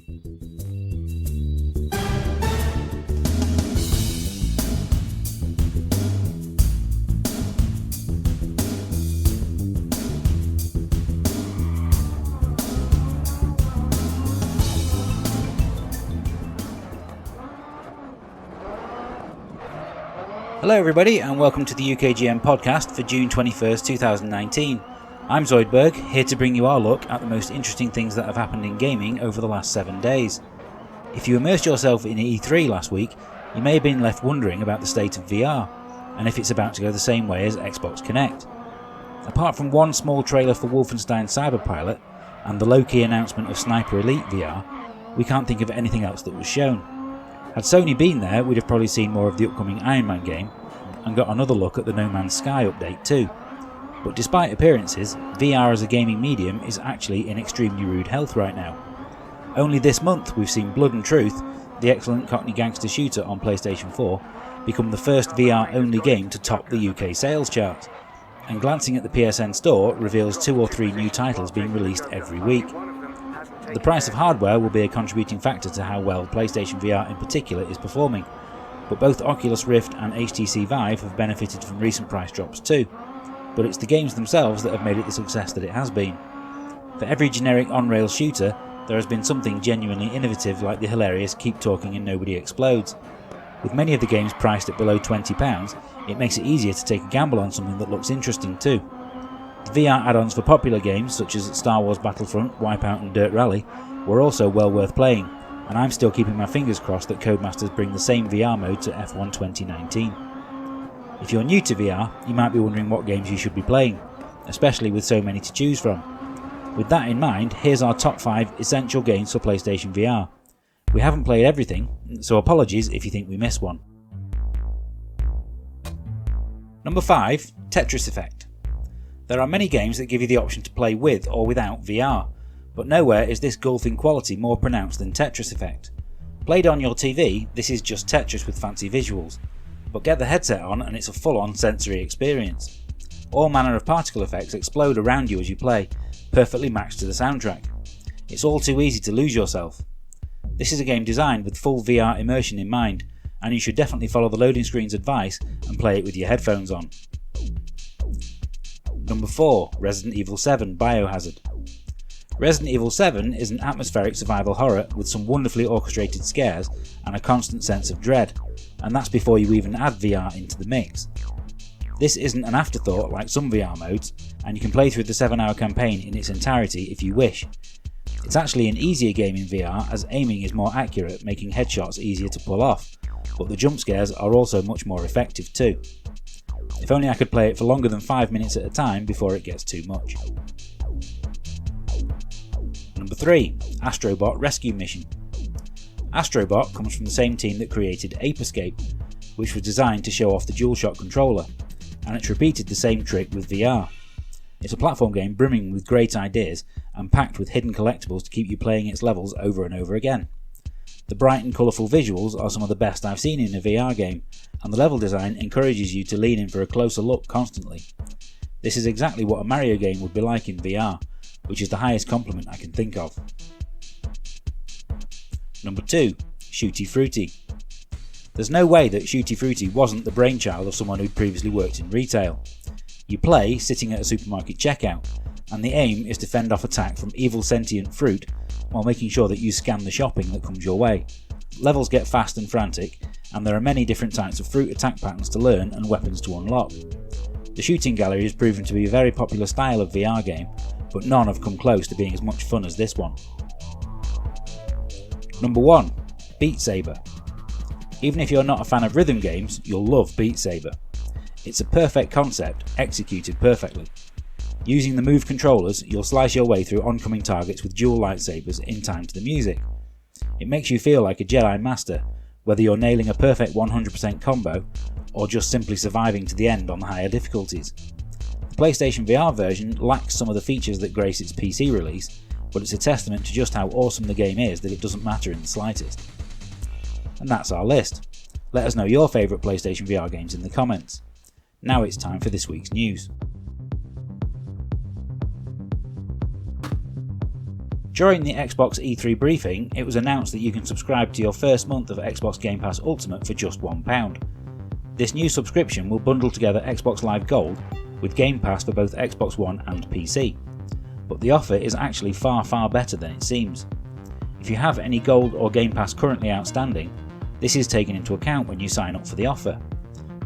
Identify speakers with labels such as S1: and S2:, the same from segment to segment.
S1: Hello everybody and welcome to the UKGN podcast for June 21st, 2019. I'm Zoidberg, here to bring you our look at the most interesting things that have happened in gaming over the last 7 days. If you immersed yourself in E3 last week, you may have been left wondering about the state of VR, and if it's about to go the same way as Xbox Connect. Apart from one small trailer for Wolfenstein Cyberpilot and the low-key announcement of Sniper Elite VR, we can't think of anything else that was shown. Had Sony been there, we'd have probably seen more of the upcoming Iron Man game and got another look at the No Man's Sky update too. But despite appearances, VR as a gaming medium is actually in extremely rude health right now. Only this month we've seen Blood and Truth, the excellent Cockney gangster shooter on PlayStation 4, become the first VR-only game to top the UK sales charts. And glancing at the PSN store reveals 2 or 3 new titles being released every week. The price of hardware will be a contributing factor to how well PlayStation VR in particular is performing, but both Oculus Rift and HTC Vive have benefited from recent price drops too. But it's the games themselves that have made it the success that it has been. For every generic on-rails shooter, there has been something genuinely innovative like the hilarious Keep Talking and Nobody Explodes. With many of the games priced at below £20, it makes it easier to take a gamble on something that looks interesting too. The VR add-ons for popular games such as Star Wars Battlefront, Wipeout and Dirt Rally were also well worth playing, and I'm still keeping my fingers crossed that Codemasters bring the same VR mode to F1 2019. If you're new to VR, you might be wondering what games you should be playing, especially with so many to choose from. With that in mind, here's our top 5 essential games for PlayStation VR. We haven't played everything, so apologies if you think we missed one. Number 5, Tetris Effect. There are many games that give you the option to play with or without VR, but nowhere is this golfing quality more pronounced than Tetris Effect. Played on your TV, this is just Tetris with fancy visuals, but get the headset on and it's a full-on sensory experience. All manner of particle effects explode around you as you play, perfectly matched to the soundtrack. It's all too easy to lose yourself. This is a game designed with full VR immersion in mind, and you should definitely follow the loading screen's advice and play it with your headphones on. Number 4, Resident Evil 7 Biohazard. Resident Evil 7 is an atmospheric survival horror with some wonderfully orchestrated scares and a constant sense of dread, and that's before you even add VR into the mix. This isn't an afterthought like some VR modes, and you can play through the 7-hour campaign in its entirety if you wish. It's actually an easier game in VR as aiming is more accurate, making headshots easier to pull off, but the jump scares are also much more effective too. If only I could play it for longer than 5 minutes at a time before it gets too much. Number 3, Astrobot Rescue Mission. Astrobot comes from the same team that created Ape Escape, which was designed to show off the DualShock controller, and it's repeated the same trick with VR. It's a platform game brimming with great ideas and packed with hidden collectibles to keep you playing its levels over and over again. The bright and colourful visuals are some of the best I've seen in a VR game, and the level design encourages you to lean in for a closer look constantly. This is exactly what a Mario game would be like in VR, which is the highest compliment I can think of. Number 2, Shooty Fruity. There's no way that Shooty Fruity wasn't the brainchild of someone who'd previously worked in retail. You play sitting at a supermarket checkout, and the aim is to fend off attack from evil sentient fruit while making sure that you scan the shopping that comes your way. Levels get fast and frantic, and there are many different types of fruit attack patterns to learn and weapons to unlock. The shooting gallery has proven to be a very popular style of VR game, but none have come close to being as much fun as this one. Number 1, Beat Saber. Even if you're not a fan of rhythm games, you'll love Beat Saber. It's a perfect concept, executed perfectly. Using the Move controllers, you'll slice your way through oncoming targets with dual lightsabers in time to the music. It makes you feel like a Jedi Master, whether you're nailing a perfect 100% combo, or just simply surviving to the end on the higher difficulties. The PlayStation VR version lacks some of the features that grace its PC release, but it's a testament to just how awesome the game is that it doesn't matter in the slightest. And that's our list. Let us know your favourite PlayStation VR games in the comments. Now it's time for this week's news. During the Xbox E3 briefing, it was announced that you can subscribe to your first month of Xbox Game Pass Ultimate for just £1. This new subscription will bundle together Xbox Live Gold with Game Pass for both Xbox One and PC. But the offer is actually far better than it seems. If you have any Gold or Game Pass currently outstanding, this is taken into account when you sign up for the offer.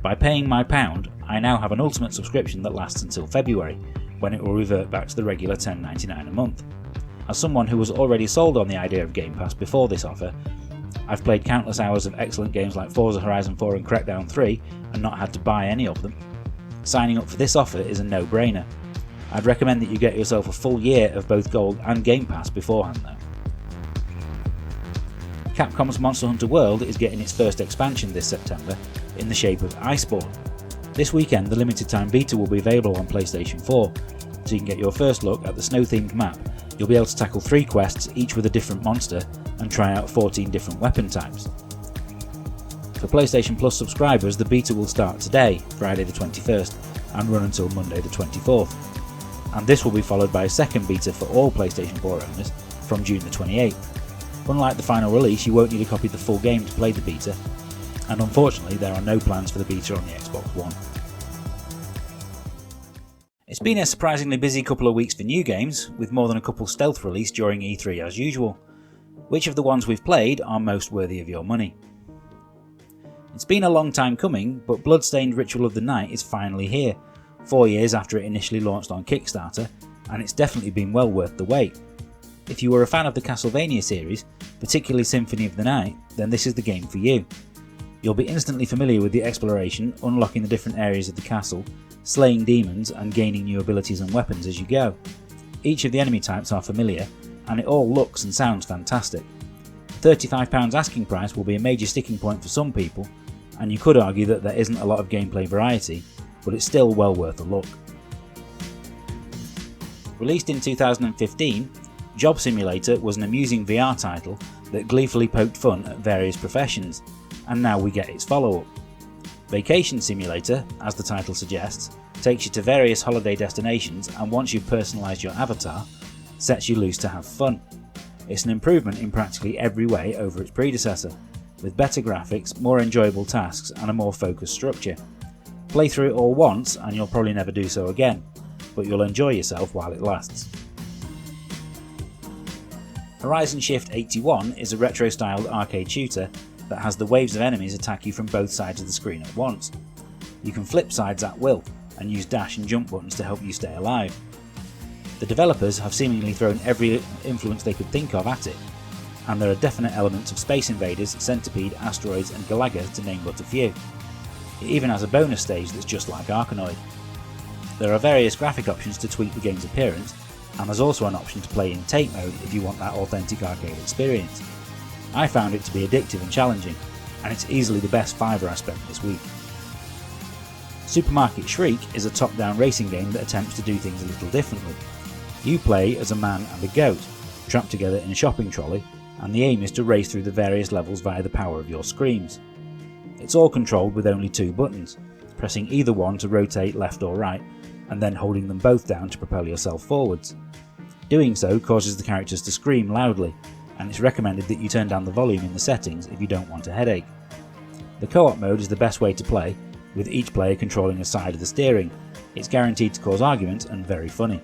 S1: By paying my £1, I now have an Ultimate subscription that lasts until February, when it will revert back to the regular £10.99 a month. As someone who was already sold on the idea of Game Pass before this offer, I've played countless hours of excellent games like Forza Horizon 4 and Crackdown 3 and not had to buy any of them. Signing up for this offer is a no-brainer. I'd recommend that you get yourself a full year of both Gold and Game Pass beforehand though. Capcom's Monster Hunter World is getting its first expansion this September in the shape of Iceborne. This weekend the limited time beta will be available on PlayStation 4, so you can get your first look at the snow-themed map. You'll be able to tackle 3 quests, each with a different monster, and try out 14 different weapon types. For PlayStation Plus subscribers, the beta will start today, Friday the 21st, and run until Monday the 24th. And this will be followed by a second beta for all PlayStation 4 owners from June the 28th. Unlike the final release, you won't need a copy of the full game to play the beta, and unfortunately there are no plans for the beta on the Xbox One. It's been a surprisingly busy couple of weeks for new games, with more than a couple stealth released during E3 as usual. Which of the ones we've played are most worthy of your money? It's been a long time coming, but Bloodstained Ritual of the Night is finally here, 4 years after it initially launched on Kickstarter, and it's definitely been well worth the wait. If you were a fan of the Castlevania series, particularly Symphony of the Night, then this is the game for you. You'll be instantly familiar with the exploration, unlocking the different areas of the castle, slaying demons and gaining new abilities and weapons as you go. Each of the enemy types are familiar, and it all looks and sounds fantastic. £35 asking price will be a major sticking point for some people, and you could argue that there isn't a lot of gameplay variety, but it's still well worth a look. Released in 2015, Job Simulator was an amusing VR title that gleefully poked fun at various professions, and now we get its follow-up. Vacation Simulator, as the title suggests, takes you to various holiday destinations, and once you've personalised your avatar, sets you loose to have fun. It's an improvement in practically every way over its predecessor, with better graphics, more enjoyable tasks and a more focused structure. Play through it all once and you'll probably never do so again, but you'll enjoy yourself while it lasts. Horizon Shift 81 is a retro-styled arcade shooter that has the waves of enemies attack you from both sides of the screen at once. You can flip sides at will and use dash and jump buttons to help you stay alive. The developers have seemingly thrown every influence they could think of at it, and there are definite elements of Space Invaders, Centipede, Asteroids and Galaga to name but a few. It even has a bonus stage that's just like Arkanoid. There are various graphic options to tweak the game's appearance, and there's also an option to play in tape mode if you want that authentic arcade experience. I found it to be addictive and challenging, and it's easily the best fiver I spent this week. Supermarket Shriek is a top-down racing game that attempts to do things a little differently. You play as a man and a goat, trapped together in a shopping trolley, and the aim is to race through the various levels via the power of your screams. It's all controlled with only 2 buttons, pressing either one to rotate left or right, and then holding them both down to propel yourself forwards. Doing so causes the characters to scream loudly, and it's recommended that you turn down the volume in the settings if you don't want a headache. The co-op mode is the best way to play, with each player controlling a side of the steering. It's guaranteed to cause argument and very funny.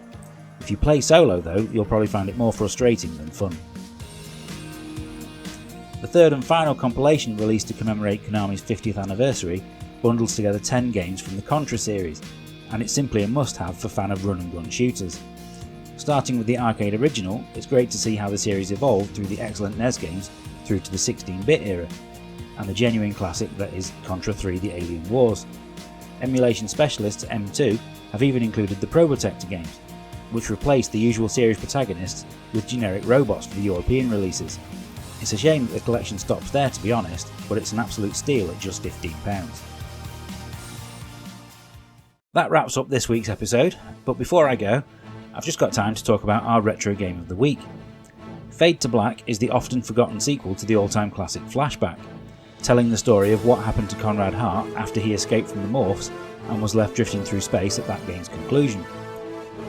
S1: If you play solo though, you'll probably find it more frustrating than fun. The third and final compilation released to commemorate Konami's 50th anniversary bundles together 10 games from the Contra series, and it's simply a must-have for fan of run-and-gun shooters. Starting with the arcade original, it's great to see how the series evolved through the excellent NES games through to the 16-bit era, and the genuine classic that is Contra 3 The Alien Wars. Emulation specialists M2 have even included the Probotector games, which replaced the usual series protagonists with generic robots for the European releases. It's a shame that the collection stops there to be honest, but it's an absolute steal at just £15. That wraps up this week's episode, but before I go, I've just got time to talk about our retro game of the week. Fade to Black is the often forgotten sequel to the all-time classic Flashback, telling the story of what happened to Conrad Hart after he escaped from the Morphs and was left drifting through space at that game's conclusion.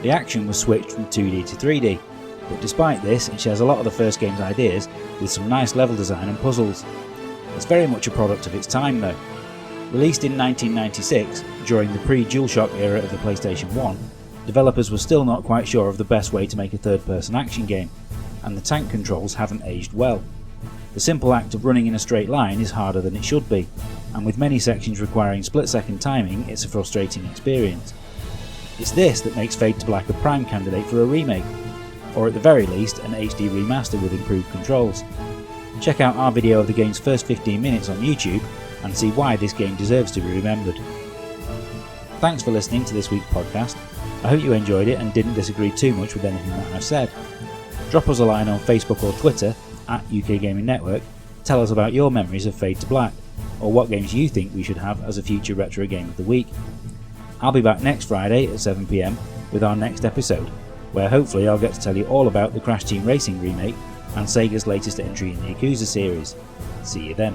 S1: The action was switched from 2D to 3D, but despite this, it shares a lot of the first game's ideas with some nice level design and puzzles. It's very much a product of its time though. Released in 1996, during the pre-DualShock era of the PlayStation 1, developers were still not quite sure of the best way to make a third-person action game, and the tank controls haven't aged well. The simple act of running in a straight line is harder than it should be, and with many sections requiring split-second timing, it's a frustrating experience. It's this that makes Fade to Black a prime candidate for a remake, or at the very least an HD remaster with improved controls. Check out our video of the game's first 15 minutes on YouTube and see why this game deserves to be remembered. Thanks for listening to this week's podcast. I hope you enjoyed it and didn't disagree too much with anything that I've said. Drop us a line on Facebook or Twitter at UK Gaming Network. Tell us about your memories of Fade to Black, or what games you think we should have as a future Retro Game of the Week. I'll be back next Friday at 7 PM with our next episode, where hopefully I'll get to tell you all about the Crash Team Racing remake and Sega's latest entry in the Yakuza series. See you then.